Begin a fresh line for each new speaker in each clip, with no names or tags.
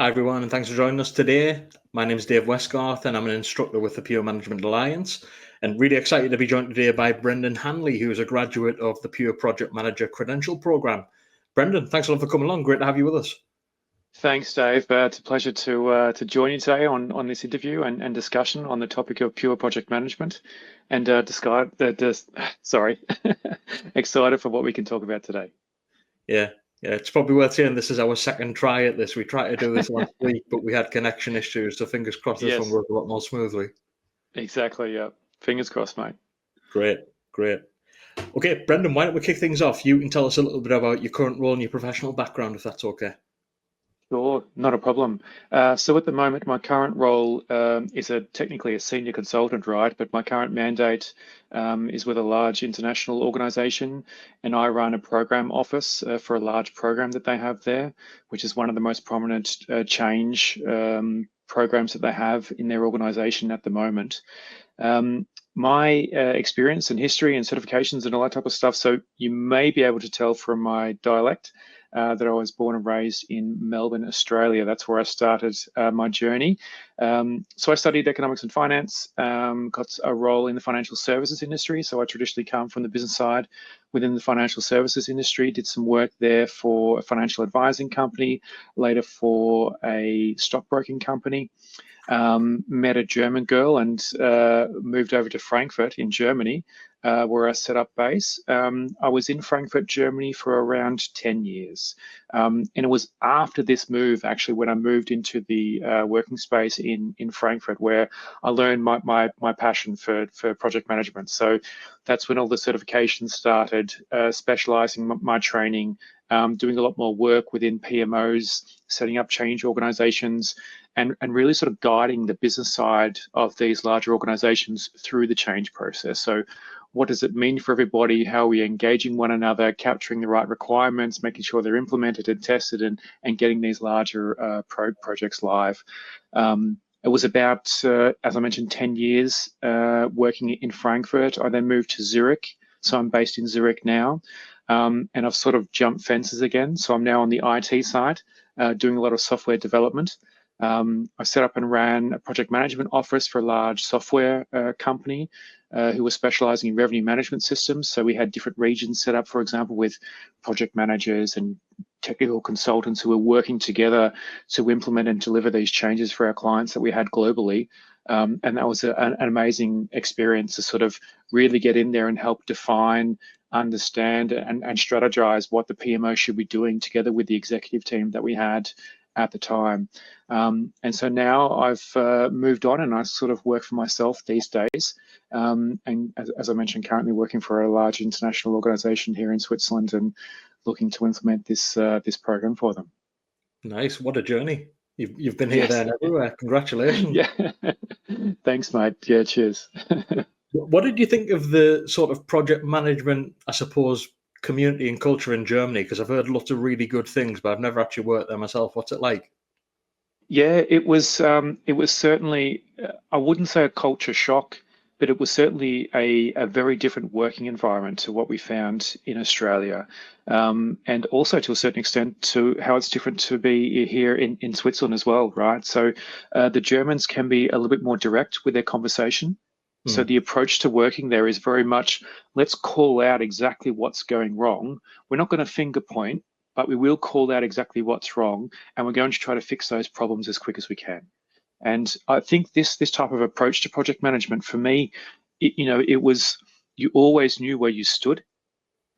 Hi everyone, and thanks for joining us today. My name is Dave Westgarth, and I'm an instructor with the Pure Management Alliance, and really excited to be joined today by Brendan Hanley, who is a graduate of the Pure Project Manager Credential program. Brendan, thanks a lot for coming along. Great to have you with us.
Thanks, Dave. It's a pleasure to join you today on this interview and discussion on the topic of pure project management, and excited for what we can talk about today.
Yeah, it's probably worth saying this is our second try at this. We tried to do this last week, but we had connection issues, so fingers crossed this one
Yes,
goes a lot more smoothly.
exactly. Yeah, fingers crossed, mate.
Great. Okay, Brendan, why don't we kick things off? You can tell us a little bit about your current role and your professional background, if that's okay.
Sure, not a problem. So at the moment, my current role is technically a senior consultant, right? But my current mandate is with a large international organization, and I run a program office for a large program that they have there, which is one of the most prominent change programs that they have in their organization at the moment. My experience and history and certifications and all that type of stuff. So you may be able to tell from my dialect that I was born and raised in Melbourne, Australia. That's where I started my journey. So I studied economics and finance, got a role in the financial services industry. So I traditionally come from the business side within the financial services industry, did some work there for a financial advising company, later for a stockbroking company. Met a German girl and moved over to Frankfurt in Germany, where I set up base. I was in Frankfurt, Germany for around 10 years. And it was after this move, actually, when I moved into the working space in Frankfurt, where I learned my passion for project management. So that's when all the certifications started, specializing my training, doing a lot more work within PMOs, setting up change organizations, and really sort of guiding the business side of these larger organizations through the change process. So what does it mean for everybody? How are we engaging one another, capturing the right requirements, making sure they're implemented and tested, and getting these larger projects live? It was about, as I mentioned, 10 years working in Frankfurt. I then moved to Zurich. So I'm based in Zurich now. And I've sort of jumped fences again. So I'm now on the IT side, doing a lot of software development. I set up and ran a project management office for a large software company who was specializing in revenue management systems. So we had different regions set up, for example, with project managers and technical consultants who were working together to implement and deliver these changes for our clients that we had globally. And that was an amazing experience to sort of really get in there and help define, understand, and strategize what the PMO should be doing together with the executive team that we had at the time. And so now I've moved on and I sort of work for myself these days. And as I mentioned, currently working for a large international organization here in Switzerland and looking to implement this program for them.
Nice. What a journey. You've been here, there, and everywhere. Congratulations.
Yeah. Thanks, mate. Yeah, cheers.
What did you think of the sort of project management, I suppose, community and culture in Germany? Because I've heard lots of really good things, but I've never actually worked there myself. What's it like?
Yeah, it was certainly, I wouldn't say a culture shock, but it was certainly a very different working environment to what we found in Australia. And also to a certain extent to how it's different to be here in Switzerland as well, right? So the Germans can be a little bit more direct with their conversation. So the approach to working there is very much, let's call out exactly what's going wrong. We're not going to finger point, but we will call out exactly what's wrong, and we're going to try to fix those problems as quick as we can. And I think this type of approach to project management, for me, it was, you always knew where you stood.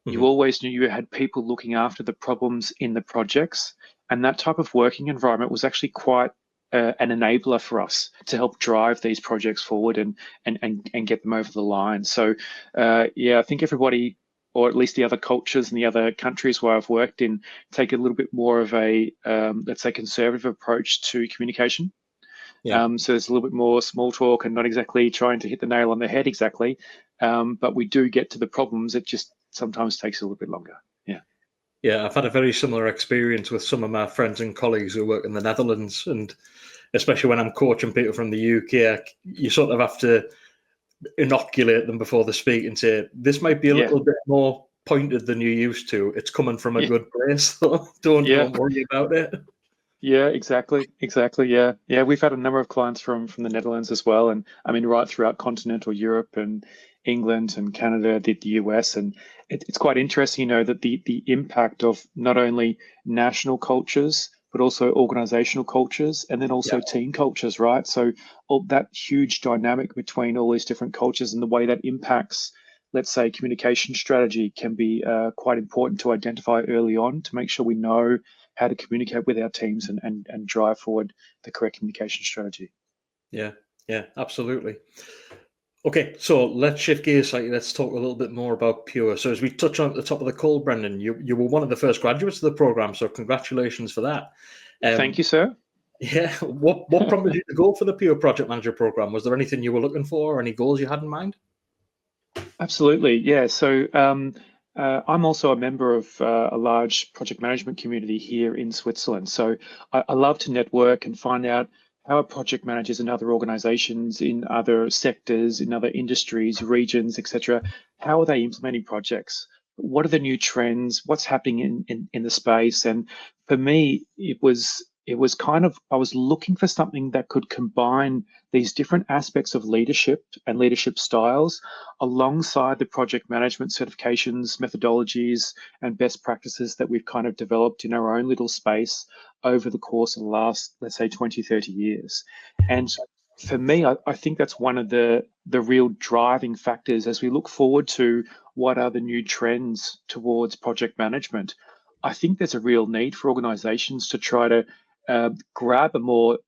You always knew you had people looking after the problems in the projects, and that type of working environment was actually quite an enabler for us to help drive these projects forward and get them over the line. So yeah, I think everybody, or at least the other cultures and the other countries where I've worked in, take a little bit more of a, let's say, conservative approach to communication.
Yeah.
So there's a little bit more small talk and not exactly trying to hit the nail on the head exactly. But we do get to the problems. It just sometimes takes a little bit longer. Yeah.
Yeah, I've had a very similar experience with some of my friends and colleagues who work in the Netherlands, and especially when I'm coaching people from the UK, you sort of have to inoculate them before they speak and say, this might be a little bit more pointed than you're used to. It's coming from a good place, so don't worry about it.
Yeah, exactly. Yeah. Yeah, we've had a number of clients from the Netherlands as well. And I mean, right throughout continental Europe and England and Canada, the US. And it's quite interesting, that the impact of not only national cultures, but also organizational cultures and then
Yeah,
also team cultures, right? So all that huge dynamic between all these different cultures and the way that impacts, let's say, communication strategy can be quite important to identify early on to make sure we know how to communicate with our teams and drive forward the correct communication strategy.
yeah, yeah, absolutely. Okay, so let's shift gears slightly. Let's talk a little bit more about Pure. So as we touched on at the top of the call, Brendan, you were one of the first graduates of the program, so congratulations for that.
Thank you, sir.
Yeah, what prompted you to go for the Pure Project Manager program? Was there anything you were looking for, or any goals you had in mind?
Absolutely. Yeah. So I'm also a member of a large project management community here in Switzerland. So I love to network and find out how are project managers in other organizations, in other sectors, in other industries, regions, etc. How are they implementing projects? What are the new trends? What's happening in the space? And for me, it was kind of, I was looking for something that could combine these different aspects of leadership and leadership styles alongside the project management certifications, methodologies, and best practices that we've kind of developed in our own little space over the course of the last, let's say, 20, 30 years. And for me, I think that's one of the real driving factors as we look forward to what are the new trends towards project management. I think there's a real need for organizations to try to grab a more,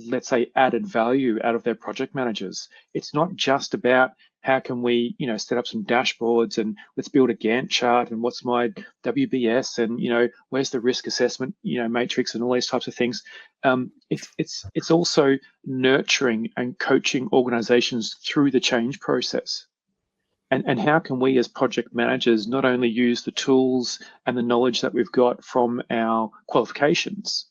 let's say, added value out of their project managers. It's not just about how can we, set up some dashboards and let's build a Gantt chart and what's my WBS and where's the risk assessment, matrix and all these types of things. It's also nurturing and coaching organizations through the change process. And how can we as project managers not only use the tools and the knowledge that we've got from our qualifications,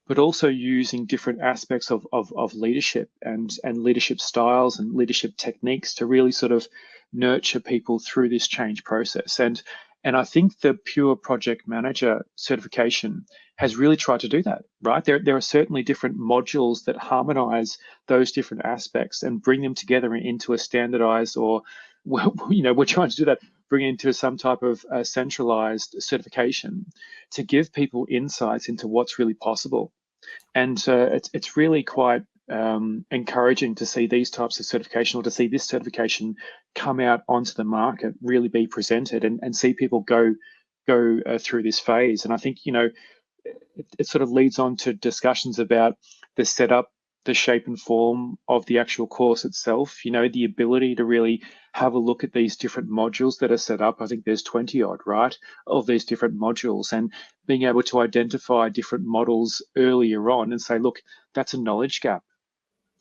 but also using different aspects of leadership and leadership styles and leadership techniques to really sort of nurture people through this change process. And I think the Pure Project Manager certification has really tried to do that, right? There are certainly different modules that harmonize those different aspects and bring them together into a standardized or, we're trying to do that, bring into some type of centralized certification to give people insights into what's really possible. And it's really quite encouraging to see these types of certification or to see this certification come out onto the market, really be presented and see people go through this phase. And I think, it sort of leads on to discussions about the setup, the shape and form of the actual course itself, the ability to really have a look at these different modules that are set up. I think there's 20 odd, right, of these different modules, and being able to identify different models earlier on and say, look, that's a knowledge gap.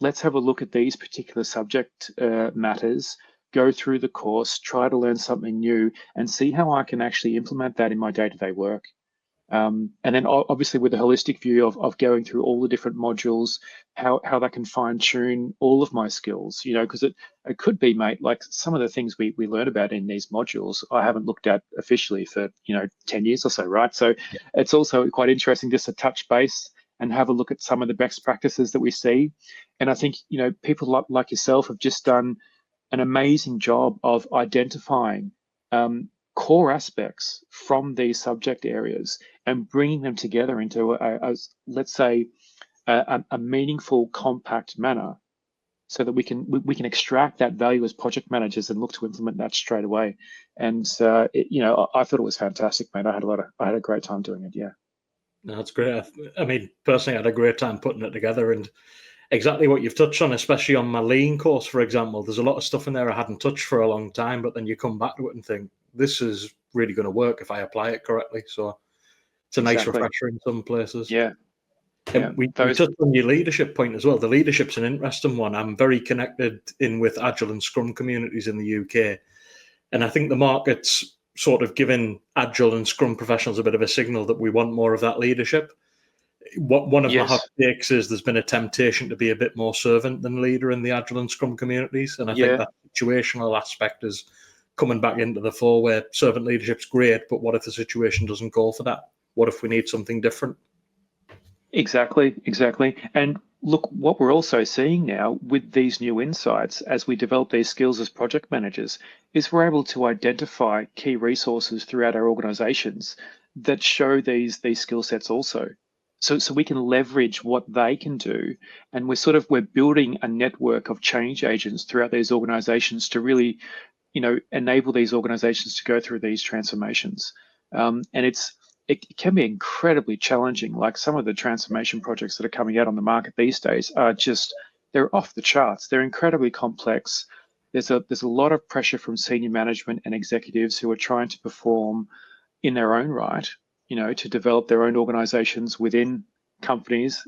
Let's have a look at these particular subject matters, go through the course, try to learn something new and see how I can actually implement that in my day-to-day work. And then obviously with a holistic view of going through all the different modules, how that can fine tune all of my skills, because it could be, mate, like some of the things we learn about in these modules, I haven't looked at officially for, 10 years or so, right? So it's also quite interesting just to touch base and have a look at some of the best practices that we see. And I think, people like yourself have just done an amazing job of identifying core aspects from these subject areas and bringing them together into let's say, a meaningful, compact manner, so that we can extract that value as project managers and look to implement that straight away. And I thought it was fantastic, mate. I had a great time doing it. Yeah.
No, that's great. I mean, personally, I had a great time putting it together, and exactly what you've touched on, especially on my lean course, for example. There's a lot of stuff in there I hadn't touched for a long time, but then you come back to it and think, this is really going to work if I apply it correctly. So it's a nice
Exactly.
refresher in some places.
Yeah. Yeah.
And we touched on your leadership point as well. The leadership's an interesting one. I'm very connected in with Agile and Scrum communities in the UK. And I think the market's sort of giving Agile and Scrum professionals a bit of a signal that we want more of that leadership. One of my hot
Yes.
takes is there's been a temptation to be a bit more servant than leader in the Agile and Scrum communities. And I think
Yeah.
that situational aspect is coming back into the fore, where servant leadership's great, but what if the situation doesn't call for that? What if we need something different?
Exactly, exactly. And look, what we're also seeing now with these new insights as we develop these skills as project managers is we're able to identify key resources throughout our organizations that show these skill sets also. So we can leverage what they can do, and we're building a network of change agents throughout these organizations to really, enable these organizations to go through these transformations. And it can be incredibly challenging. Like some of the transformation projects that are coming out on the market these days are just, they're off the charts. They're incredibly complex. There's a lot of pressure from senior management and executives who are trying to perform in their own right, to develop their own organizations within companies,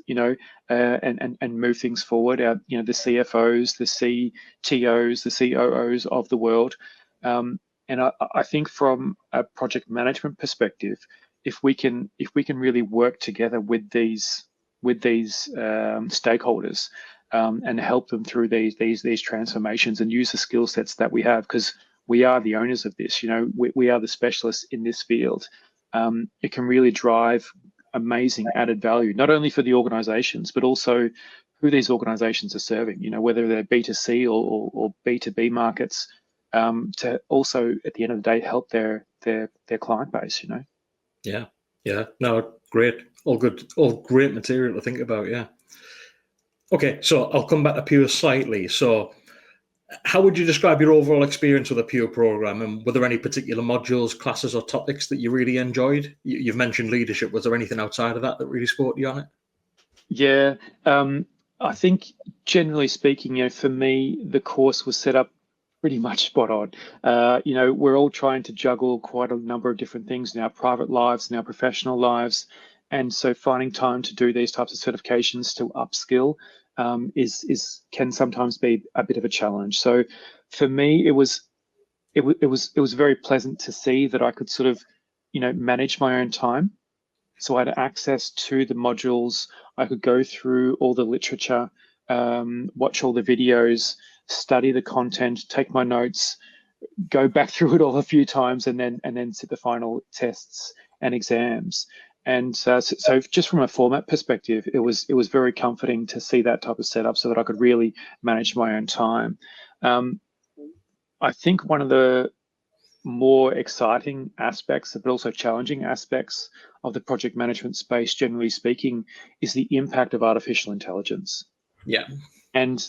and move things forward. The CFOs, the CTOs, the COOs of the world. And I think from a project management perspective, if we can really work together with these stakeholders, and help them through these transformations and use the skill sets that we have, because we are the owners of this. We are the specialists in this field. It can really drive amazing added value, not only for the organizations, but also who these organizations are serving, whether they're B2C or B2B markets, to also, at the end of the day, help their client base.
Yeah, yeah. No, great. All good. All great material to think about. Yeah. Okay, so I'll come back to Pure slightly. So, how would you describe your overall experience with a Pure program, and were there any particular modules, classes, or topics that you really enjoyed? You've mentioned leadership. Was there anything outside of that that really spoke to you on it?
Yeah, I think generally speaking, for me, the course was set up pretty much spot on. We're all trying to juggle quite a number of different things in our private lives, in our professional lives, and so finding time to do these types of certifications to upskill, is can sometimes be a bit of a challenge. So for me, it was very pleasant to see that I could sort of, manage my own time. So I had access to the modules. I could go through all the literature, watch all the videos, study the content, take my notes, go back through it all a few times, and then sit the final tests and exams. And so just from a format perspective, it was very comforting to see that type of setup so that I could really manage my own time. Um, I think one of the more exciting aspects, but also challenging aspects of the project management space, generally speaking, is the impact of artificial intelligence.
Yeah.
And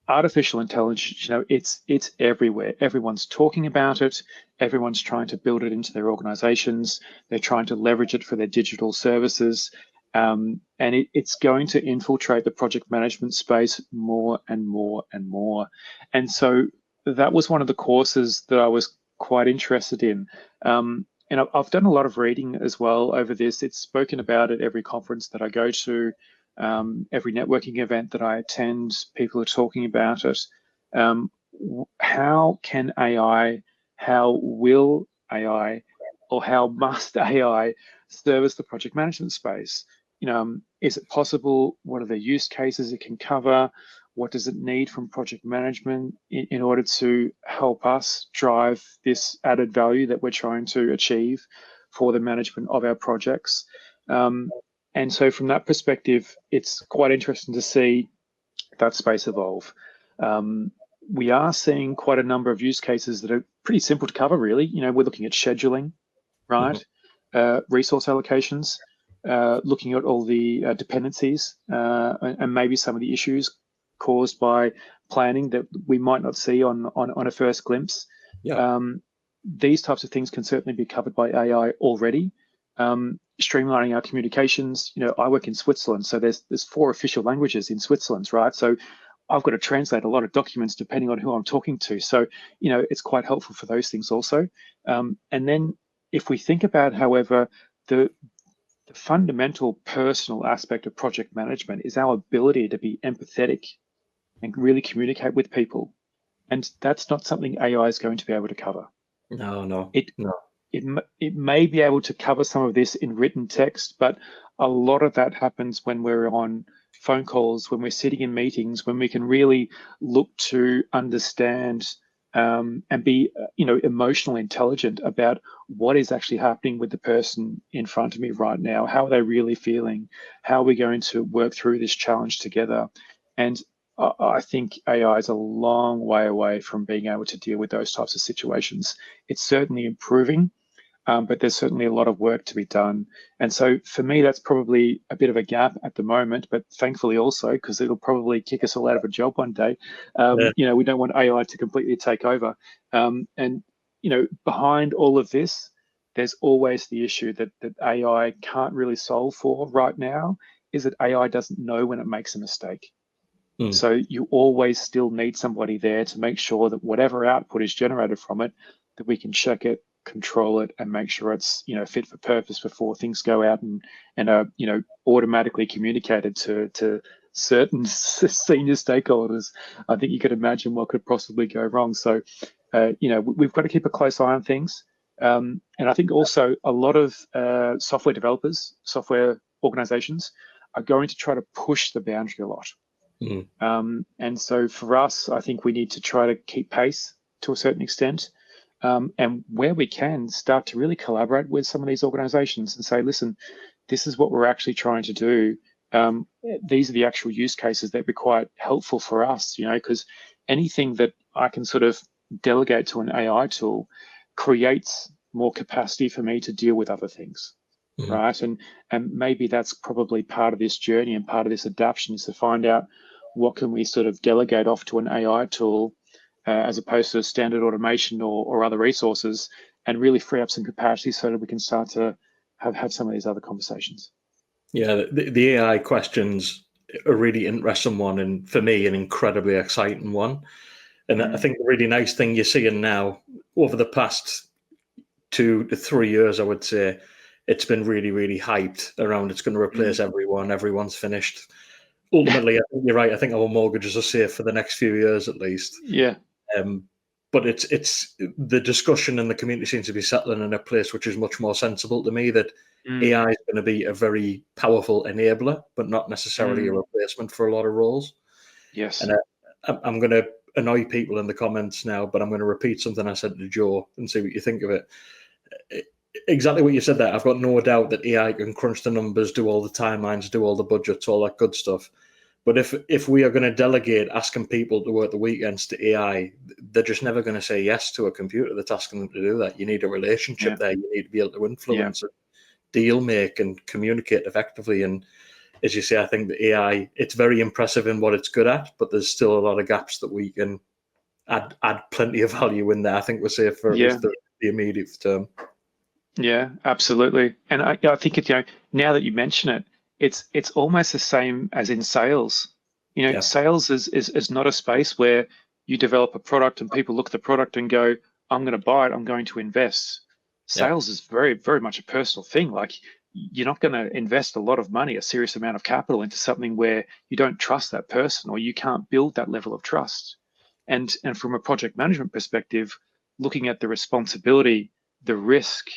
artificial intelligence, it's everywhere. Everyone's talking about it. Everyone's trying to build it into their organizations. They're trying to leverage it for their digital services. And it's going to infiltrate the project management space more and more and more. And so that was one of the courses that I was quite interested in. And I've done a lot of reading as well over this. It's spoken about at every conference that I go to, every networking event that I attend. People are talking about it. How can AI, how will AI, or how must AI service the project management space? Is it possible? What are the use cases it can cover? What does it need from project management in order to help us drive this added value that we're trying to achieve for the management of our projects? And so from that perspective, it's quite interesting to see that space evolve. We are seeing quite a number of use cases that are pretty simple to cover, really. We're looking at scheduling, right? Resource allocations, looking at all the dependencies, and maybe some of the issues caused by planning that we might not see on a first glimpse.
Yeah.
These types of things can certainly be covered by AI already. Streamlining our communications. I work in Switzerland, so there's 4 official languages in Switzerland, right? So I've got to translate a lot of documents depending on who I'm talking to. So, it's quite helpful for those things also. And then if we think about, however, the fundamental personal aspect of project management is our ability to be empathetic and really communicate with people. And that's not something AI is going to be able to cover.
No.
It
No.
it may be able to cover some of this in written text, but a lot of that happens when we're on phone calls, when we're sitting in meetings, when we can really look to understand and be, emotionally intelligent about what is actually happening with the person in front of me right now. How are they really feeling? How are we going to work through this challenge together? And I think AI is a long way away from being able to deal with those types of situations. It's certainly improving, but there's certainly a lot of work to be done. And so for me, that's probably a bit of a gap at the moment, but thankfully also, because it'll probably kick us all out of a job one day. We don't want AI to completely take over. And behind all of this, there's always the issue that AI can't really solve for right now, is that AI doesn't know when it makes a mistake. So you always still need somebody there to make sure that whatever output is generated from it, that we can check it, control it, and make sure it's fit for purpose before things go out and are automatically communicated to certain senior stakeholders. I think you could imagine what could possibly go wrong. So we've got to keep a close eye on things. And I think also a lot of software developers, software organizations are going to try to push the boundary a lot. And so for us, I think we need to try to keep pace to a certain extent, and where we can start to really collaborate with some of these organizations and say, listen, this is what we're actually trying to do. These are the actual use cases that be quite helpful for us, because anything that I can sort of delegate to an AI tool creates more capacity for me to deal with other things. Right. And maybe that's probably part of this journey and part of this adaptation, is to find out what can we sort of delegate off to an AI tool as opposed to standard automation or other resources, and really free up some capacity so that we can start to have some of these other conversations.
Yeah, the AI questions are a really interesting one, and for me, an incredibly exciting one. And I think the really nice thing you're seeing now over the past 2 to 3 years, I would say, it's been really, really hyped around it's going to replace everyone. Everyone's finished. Ultimately, I think you're right. I think our mortgages are safe for the next few years at least.
Yeah.
But it's the discussion and the community seems to be settling in a place which is much more sensible to me, that AI is going to be a very powerful enabler, but not necessarily a replacement for a lot of roles.
Yes.
And I'm going to annoy people in the comments now, but I'm going to repeat something I said to Joe and see what you think of it. Exactly what you said there. I've got no doubt that AI can crunch the numbers, do all the timelines, do all the budgets, all that good stuff. But if we are going to delegate asking people to work the weekends to AI, they're just never going to say yes to a computer that's asking them to do that. You need a relationship there. You need to be able to influence it, deal make, and communicate effectively. And as you say, I think the AI, it's very impressive in what it's good at, but there's still a lot of gaps that we can add plenty of value in there. I think we're safe for at least the immediate term.
Yeah, absolutely. And I think now that you mention it, it's almost the same as in sales. Sales is not a space where you develop a product and people look at the product and go, I'm going to buy it, I'm going to invest. Sales is very, very much a personal thing. Like, you're not going to invest a lot of money, a serious amount of capital, into something where you don't trust that person, or you can't build that level of trust. And from a project management perspective, looking at the responsibility, the risk,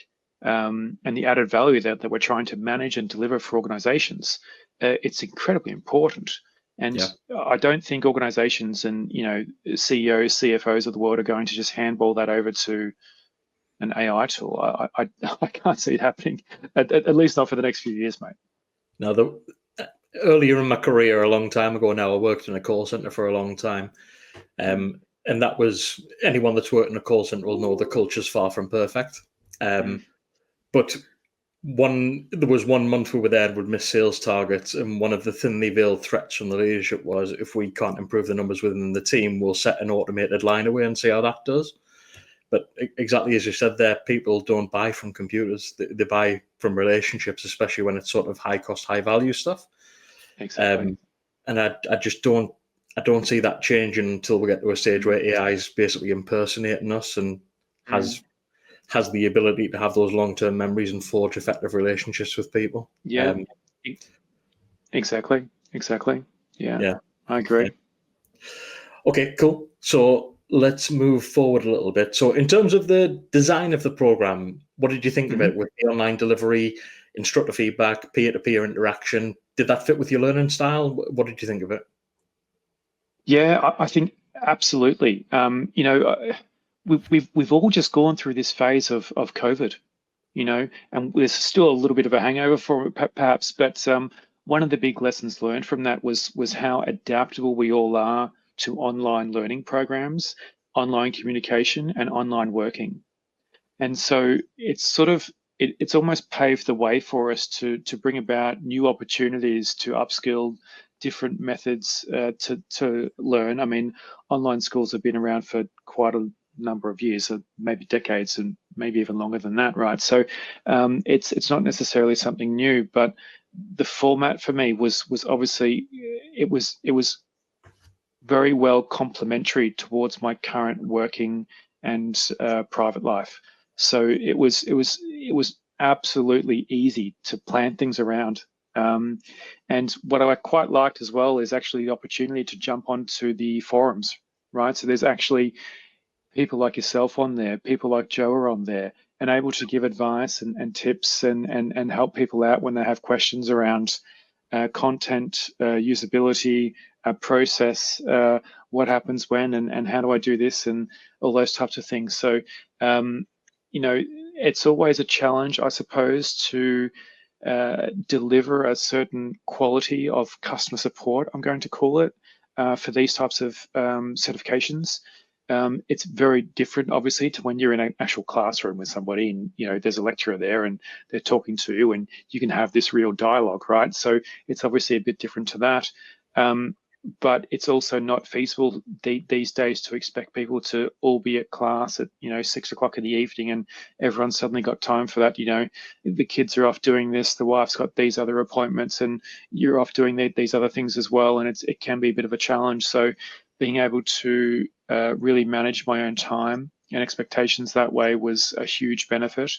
and the added value that we're trying to manage and deliver for organizations, it's incredibly important. And I don't think organizations and CEOs, CFOs of the world are going to just handball that over to an AI tool. I can't see it happening, at least not for the next few years, mate.
Now, earlier in my career, a long time ago now, I worked in a call center for a long time. And that was, anyone that's worked in a call center will know the culture's far from perfect. But there was 1 month we were there with missed sales targets, and one of the thinly veiled threats from the leadership was, if we can't improve the numbers within the team, we'll set an automated line away and see how that does. But exactly as you said there, people don't buy from computers. They buy from relationships, especially when it's sort of high cost, high value stuff.
Exactly.
And I just don't see that changing until we get to a stage where AI is basically impersonating us and has the ability to have those long-term memories and forge effective relationships with people.
Yeah, exactly. Yeah, I agree.
Yeah. Okay, cool. So let's move forward a little bit. So in terms of the design of the program, what did you think of it with the online delivery, instructor feedback, peer-to-peer interaction? Did that fit with your learning style? What did you think of it?
Yeah, I think Absolutely. We've all just gone through this phase of COVID, and there's still a little bit of a hangover for it, perhaps, but one of the big lessons learned from that was how adaptable we all are to online learning programs, online communication, and online working. And so it's almost paved the way for us to bring about new opportunities to upskill different methods to learn. I mean, online schools have been around for quite a number of years, maybe decades, and maybe even longer than that, right? So it's not necessarily something new, but the format for me was obviously it was very well complementary towards my current working and private life. So it was absolutely easy to plan things around. And what I quite liked as well is actually the opportunity to jump onto the forums, right? So there's actually people like yourself on there, people like Joe are on there, and able to give advice and tips and help people out when they have questions around content, usability, process, what happens when, and how do I do this, and all those types of things. So, it's always a challenge, I suppose, to deliver a certain quality of customer support, I'm going to call it, for these types of certifications. It's very different, obviously, to when you're in an actual classroom with somebody and, there's a lecturer there and they're talking to you and you can have this real dialogue, right? So it's obviously a bit different to that. But it's also not feasible these days to expect people to all be at class at 6 o'clock in the evening and everyone's suddenly got time for that. The kids are off doing this, the wife's got these other appointments, and you're off doing these other things as well, and it can be a bit of a challenge. So being able to really manage my own time and expectations that way was a huge benefit,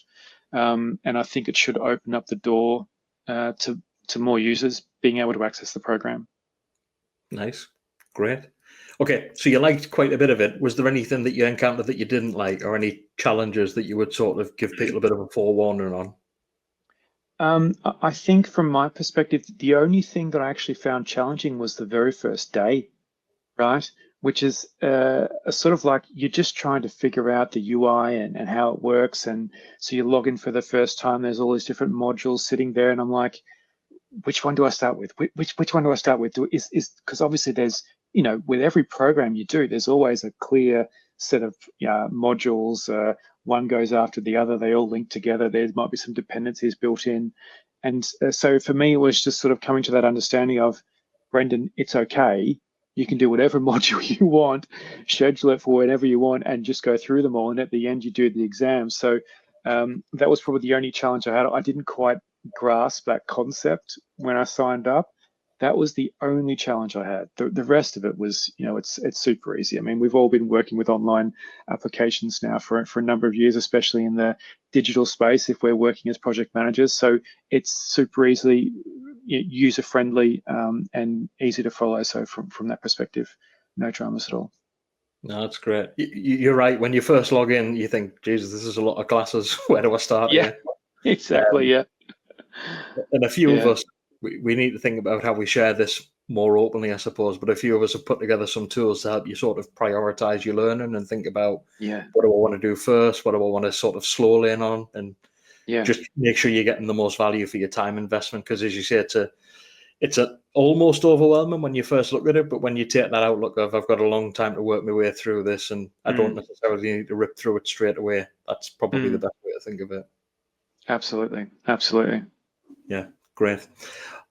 and I think it should open up the door to more users being able to access the program.
Nice. Great. Okay, so you liked quite a bit of it. Was there anything that you encountered that you didn't like, or any challenges that you would sort of give people a bit of a forewarning on?
I think from my perspective, the only thing that I actually found challenging was the very first day, right? Which is sort of like you're just trying to figure out the UI and how it works. And so you log in for the first time, there's all these different modules sitting there. And I'm like, which one do I start with? Which one do I start with? Is because obviously there's, with every program you do, there's always a clear set of modules. One goes after the other. They all link together. There might be some dependencies built in. And so for me, it was just sort of coming to that understanding of, Brendan, it's okay. You can do whatever module you want, schedule it for whenever you want, and just go through them all. And at the end, you do the exam. So that was probably the only challenge I had. I didn't quite grasp that concept when I signed up. That was the only challenge I had. The rest of it was, it's super easy. I mean, we've all been working with online applications now for a number of years, especially in the digital space if we're working as project managers. So it's super easily user-friendly and easy to follow. So from that perspective, no dramas at all.
No, that's great. You're right. When you first log in, you think, Jesus, this is a lot of classes. Where do I start
Yeah,
here?
exactly, yeah.
And a few of us, we need to think about how we share this more openly, I suppose. But a few of us have put together some tools to help you sort of prioritize your learning and think about, what do I want to do first? What do I want to sort of slow in on? And just make sure you're getting the most value for your time investment. Because as you say, it's almost overwhelming when you first look at it. But when you take that outlook of, I've got a long time to work my way through this and I don't necessarily need to rip through it straight away, that's probably the best way to think of it.
Absolutely. Absolutely.
Yeah, great.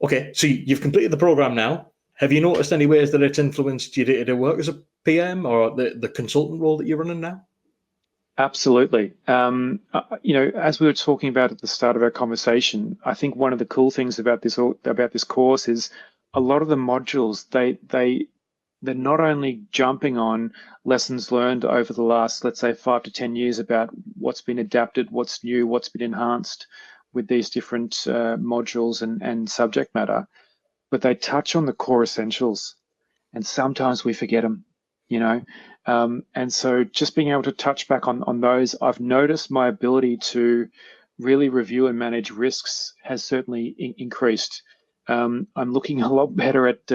Okay, so you've completed the program now. Have you noticed any ways that it's influenced your day-to-day work as a PM or the consultant role that you're running now?
Absolutely. As we were talking about at the start of our conversation, I think one of the cool things about this course is a lot of the modules they're not only jumping on lessons learned over the last, let's say, 5 to 10 years about what's been adapted, what's new, what's been enhanced with these different modules and subject matter, but they touch on the core essentials, and sometimes we forget them, and so just being able to touch back on those, I've noticed my ability to really review and manage risks has certainly increased. I'm looking a lot better at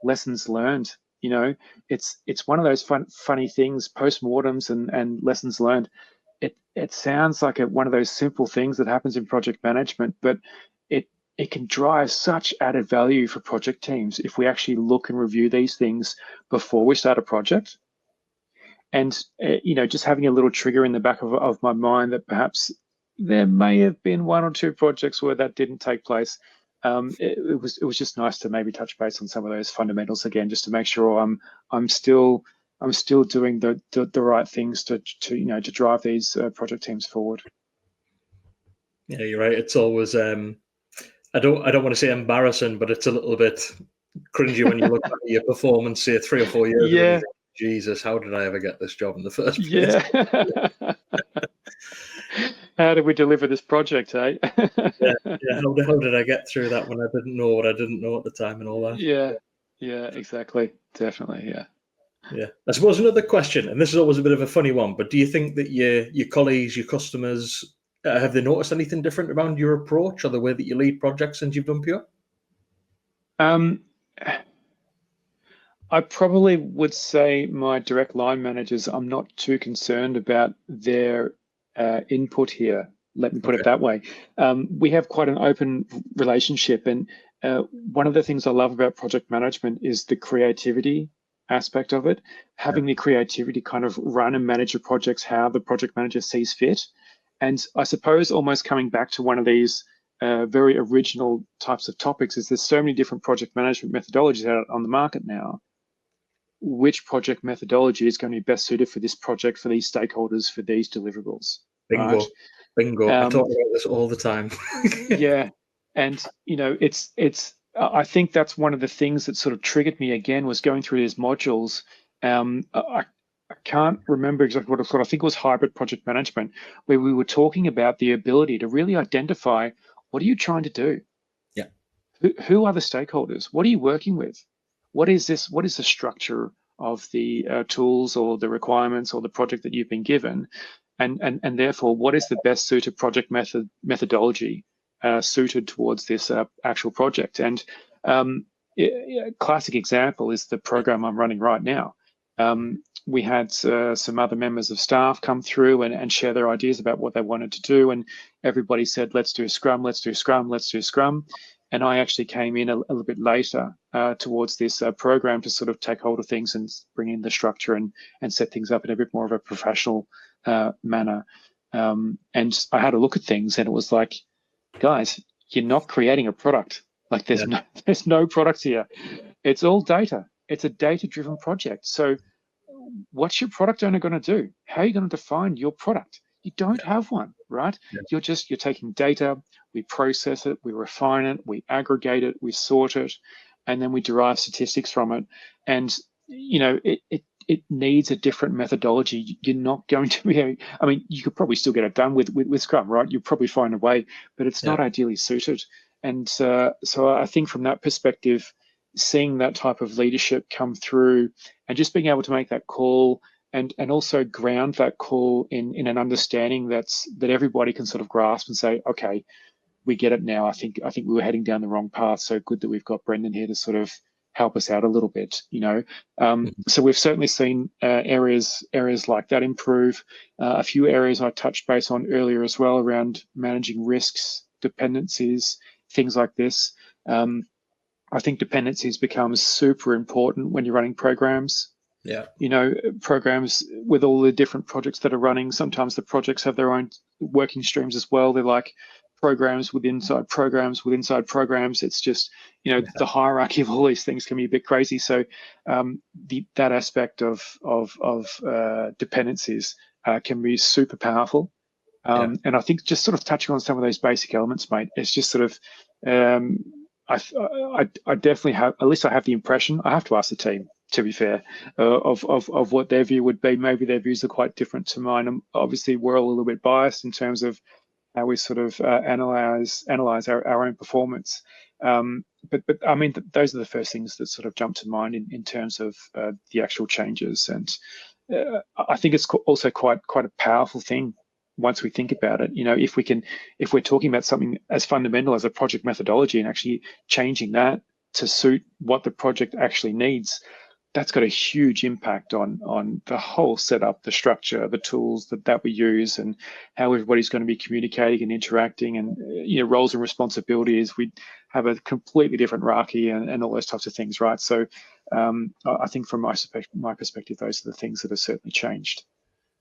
lessons learned You know, it's one of those funny things, postmortems and lessons learned. It sounds like one of those simple things that happens in project management, but it can drive such added value for project teams if we actually look and review these things before we start a project. And you know, just having a little trigger in the back of my mind that perhaps there may have been one or two projects where that didn't take place. It was just nice to maybe touch base on some of those fundamentals again, just to make sure I'm still doing the right things to you know, to drive these project teams forward.
Yeah, you're right. It's always I don't want to say embarrassing, but it's a little bit cringy when you look at your performance, say 3 or 4 years ago, and you think, Jesus, how did I ever get this job in the first place?
Yeah. How did we deliver this project, eh?
yeah. How did I get through that when I didn't know what I didn't know at the time and all that?
Yeah, exactly. Definitely, yeah.
Yeah. I suppose another question, and this is always a bit of a funny one, but do you think that your colleagues, your customers, have they noticed anything different around your approach or the way that you lead projects since you've done Pure?
I probably would say my direct line managers, I'm not too concerned about their input here. Let me put it that way. We have quite an open relationship, and one of the things I love about project management is the creativity aspect of it. Having the creativity kind of run and manage your projects how the project manager sees fit. And I suppose almost coming back to one of these very original types of topics is there's so many different project management methodologies out on the market now. Which project methodology is going to be best suited for this project, for these stakeholders, for these deliverables?
Bingo.
Right?
Bingo. I talk about this all the time.
Yeah. And, you know, I think that's one of the things that sort of triggered me again was going through these modules. I can't remember exactly what it's called. I think it was hybrid project management, where we were talking about the ability to really identify what are you trying to do?
Yeah.
Who are the stakeholders? What are you working with? What is this? What is the structure of the tools or the requirements or the project that you've been given? And therefore, what is the best suited project methodology suited towards this actual project? And a classic example is the program I'm running right now. We had some other members of staff come through and share their ideas about what they wanted to do. And everybody said, let's do Scrum, let's do Scrum, let's do Scrum. And I actually came in a little bit later towards this program to sort of take hold of things and bring in the structure and set things up in a bit more of a professional manner. And I had a look at things and it was like, guys, you're not creating a product. Like there's no product here. It's all data. It's a data-driven project. So what's your product owner going to do? How are you going to define your product? You don't have one, right? You're taking data, we process it, we refine it, we aggregate it, we sort it, and then we derive statistics from it. And you know, it needs a different methodology. You're not going to be, I mean, you could probably still get it done with Scrum, right? You'll probably find a way, but it's not ideally suited. And so I think from that perspective, seeing that type of leadership come through and just being able to make that call and also ground that call in an understanding that everybody can sort of grasp and say, okay, we get it now. I think we were heading down the wrong path. So good that we've got Brendan here to sort of help us out a little bit, you know. So we've certainly seen areas like that improve. A few areas I touched base on earlier as well around managing risks, dependencies, things like this. I think dependencies become super important when you're running programs.
Yeah.
You know, programs with all the different projects that are running, sometimes the projects have their own working streams as well. They're like programs with inside programs with inside programs. It's just, you know, the hierarchy of all these things can be a bit crazy. So that aspect of dependencies can be super powerful. And I think just sort of touching on some of those basic elements, mate, it's just sort of, I definitely have, at least I have the impression, I have to ask the team, to be fair, of what their view would be. Maybe their views are quite different to mine. And obviously, we're all a little bit biased in terms of how we sort of analyze our own performance. But I mean, those are the first things that sort of jump to mind in terms of the actual changes. And I think it's also quite a powerful thing once we think about it. You know, if we're talking about something as fundamental as a project methodology and actually changing that to suit what the project actually needs, that's got a huge impact on the whole setup, the structure, the tools that we use, and how everybody's going to be communicating and interacting, and roles and responsibilities. We have a completely different hierarchy and all those types of things, right? So I think from my perspective, those are the things that have certainly changed.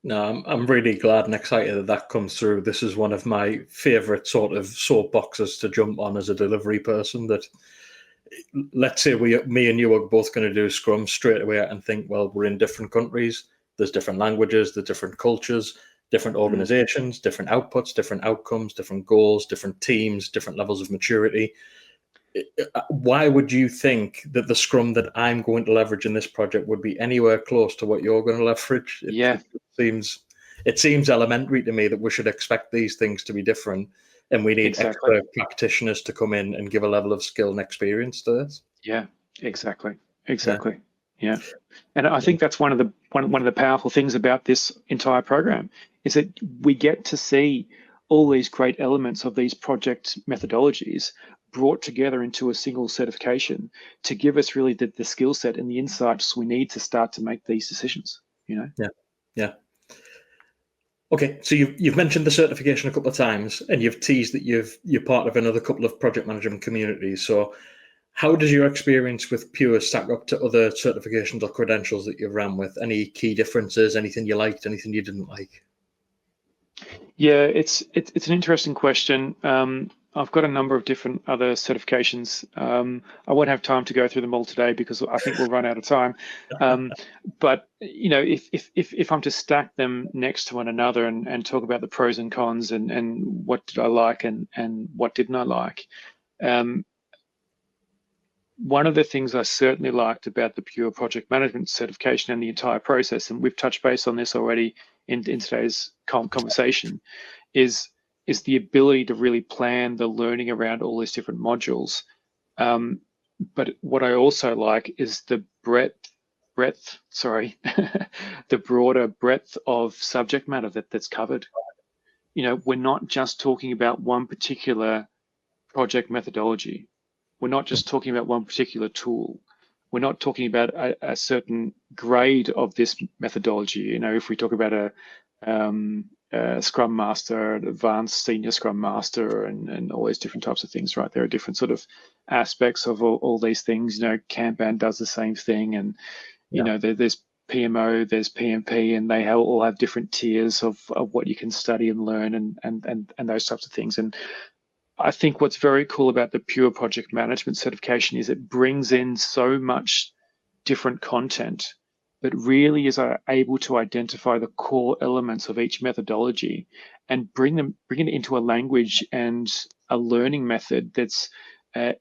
No, I'm really glad and excited that that comes through. This is one of my favourite sort of soapboxes to jump on as a delivery person. That, let's say me and you are both going to do Scrum straight away and think, well, we're in different countries, there's different languages, there's different cultures, different organizations, different outputs, different outcomes, different goals, different teams, different levels of maturity. Why would you think that the Scrum that I'm going to leverage in this project would be anywhere close to what you're going to leverage? It seems elementary to me that we should expect these things to be different, and we need expert practitioners to come in and give a level of skill and experience to this.
Yeah, exactly. Yeah, and I think that's one of the powerful things about this entire program, is that we get to see all these great elements of these project methodologies brought together into a single certification to give us really the skill set and the insights we need to start to make these decisions.
Yeah. Okay, so you've mentioned the certification a couple of times, and you've teased that you're part of another couple of project management communities. So how does your experience with Pure stack up to other certifications or credentials that you've ran with? Any key differences, anything you liked, anything you didn't like?
Yeah, it's an interesting question. I've got a number of different other certifications. I won't have time to go through them all today because I think we'll run out of time. But if I'm to stack them next to one another and talk about the pros and cons and what did I like and what didn't I like, one of the things I certainly liked about the Pure Project Management certification and the entire process, and we've touched base on this already in today's conversation, is the ability to really plan the learning around all these different modules. But what I also like is the the broader breadth of subject matter that's covered. We're not just talking about one particular project methodology. We're not just talking about one particular tool. We're not talking about a certain grade of this methodology. If we talk about a Scrum Master, an advanced senior Scrum Master, and all these different types of things, right? There are different sort of aspects of all these things. Kanban does the same thing, and there's PMO, there's PMP, and they all have different tiers of what you can study and learn, and those types of things. And I think what's very cool about the Pure Project Management certification is it brings in so much different content, but really is able to identify the core elements of each methodology and bring it into a language and a learning method that's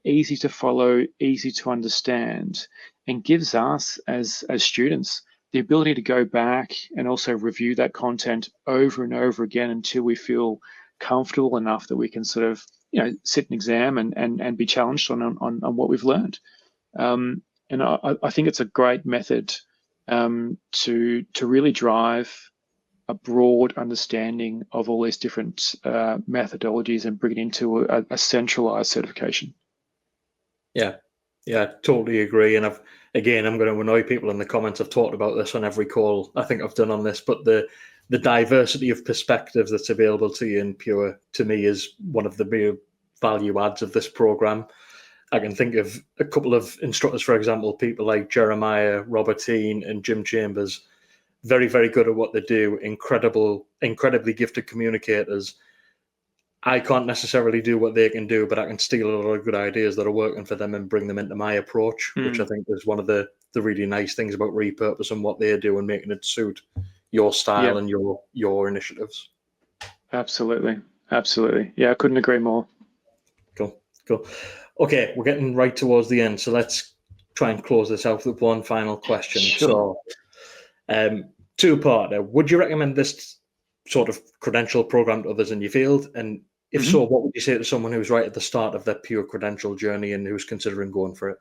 easy to follow, easy to understand, and gives us as students the ability to go back and also review that content over and over again until we feel comfortable enough that we can sort of sit an exam and be challenged on what we've learned. And I think it's a great method to really drive a broad understanding of all these different methodologies and bring it into a centralized certification.
Yeah, totally agree. And I'm going to annoy people in the comments. I've talked about this on every call I think I've done on this, but the diversity of perspectives that's available to you in Pure, to me, is one of the real value adds of this program. I can think of a couple of instructors, for example, people like Jeremiah, Robertine, and Jim Chambers, very, very good at what they do, incredibly gifted communicators. I can't necessarily do what they can do, but I can steal a lot of good ideas that are working for them and bring them into my approach, which I think is one of the really nice things about Repurpose and what they do and making it suit your style and your initiatives.
Absolutely. Yeah, I couldn't agree more.
Cool. Okay, we're getting right towards the end, so let's try and close this out with one final question.
Sure.
So, two-parter. Would you recommend this sort of credential program to others in your field? And if so, what would you say to someone who's right at the start of their Pure credential journey and who's considering going for it?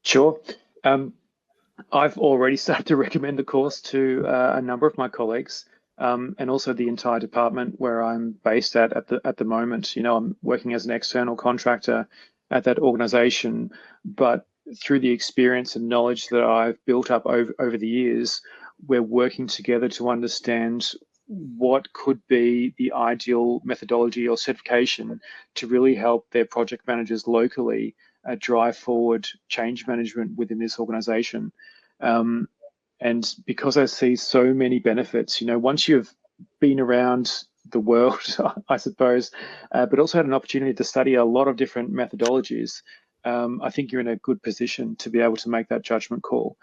Sure. I've already started to recommend the course to a number of my colleagues, and also the entire department where I'm based at the moment. I'm working as an external contractor at that organization, but through the experience and knowledge that I've built up over the years, we're working together to understand what could be the ideal methodology or certification to really help their project managers locally drive forward change management within this organization. And because I see so many benefits, once you've been around the world, I suppose, but also had an opportunity to study a lot of different methodologies, I think you're in a good position to be able to make that judgment call.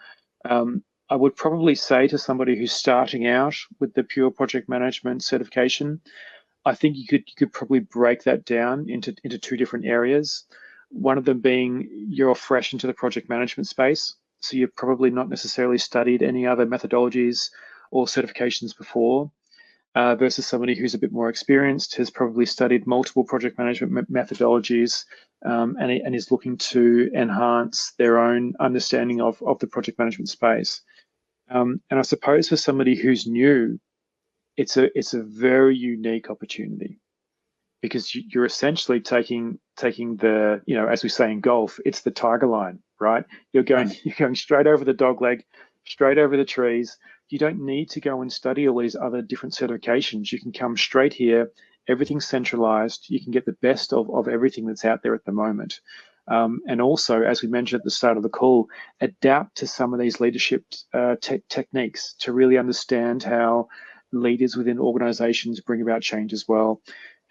I would probably say to somebody who's starting out with the pure project management certification, I think you could probably break that down into two different areas. One of them being you're fresh into the project management space, so you've probably not necessarily studied any other methodologies or certifications before, versus somebody who's a bit more experienced, has probably studied multiple project management methodologies, and is looking to enhance their own understanding of the project management space. And I suppose for somebody who's new, it's a very unique opportunity, because you're essentially taking the, as we say in golf, it's the tiger line, right? You're going straight over the dog leg, straight over the trees. You don't need to go and study all these other different certifications. You can come straight here, everything's centralized. You can get the best of everything that's out there at the moment. And also, as we mentioned at the start of the call, adapt to some of these leadership techniques to really understand how leaders within organizations bring about change as well.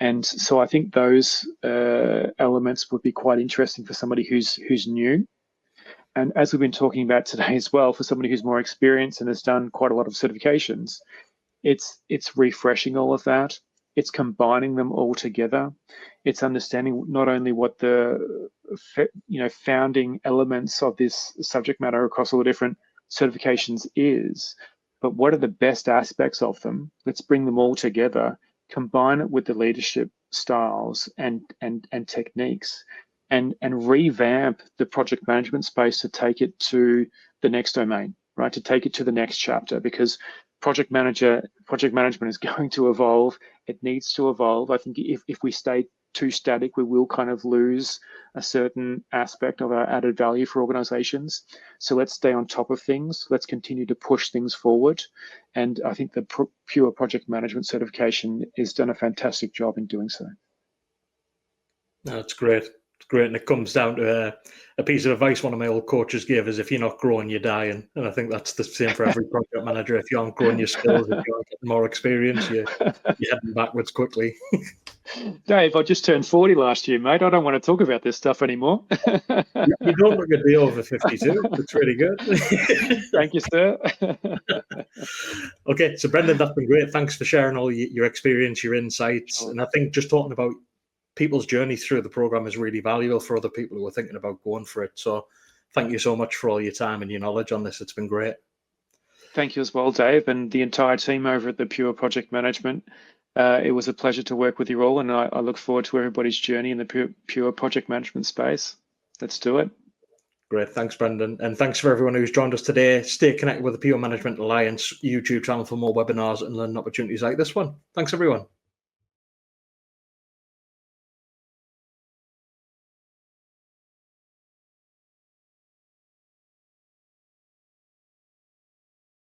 And so I think those elements would be quite interesting for somebody who's new. And as we've been talking about today as well, for somebody who's more experienced and has done quite a lot of certifications, it's refreshing all of that. It's combining them all together. It's understanding not only what the founding elements of this subject matter across all the different certifications is, but what are the best aspects of them? Let's bring them all together, combine it with the leadership styles and techniques, and revamp the project management space to take it to the next domain, right? To take it to the next chapter, because project management is going to evolve. It needs to evolve. I think if we stay too static, we will kind of lose a certain aspect of our added value for organizations. So let's stay on top of things. Let's continue to push things forward. And I think the pure project management certification has done a fantastic job in doing so.
That's great. It's great. And it comes down to a piece of advice one of my old coaches gave is, if you're not growing, you're dying. And I think that's the same for every project manager. If you aren't growing your skills, if you aren't getting more experience, you're heading backwards quickly.
Dave, I just turned 40 last year, mate. I don't want to talk about this stuff anymore.
You don't look a day over 52. That's really good.
Thank you, sir.
Okay, so Brendan, that's been great. Thanks for sharing all your experience, your insights. Sure. And I think just talking about people's journey through the program is really valuable for other people who are thinking about going for it. So thank you so much for all your time and your knowledge on this. It's been great.
Thank you as well, Dave, and the entire team over at the Pure Project Management. It was a pleasure to work with you all, and I look forward to everybody's journey in the pure project management space. Let's do it.
Great. Thanks, Brendan. And thanks for everyone who's joined us today. Stay connected with the Pure Management Alliance YouTube channel for more webinars and learning opportunities like this one. Thanks, everyone.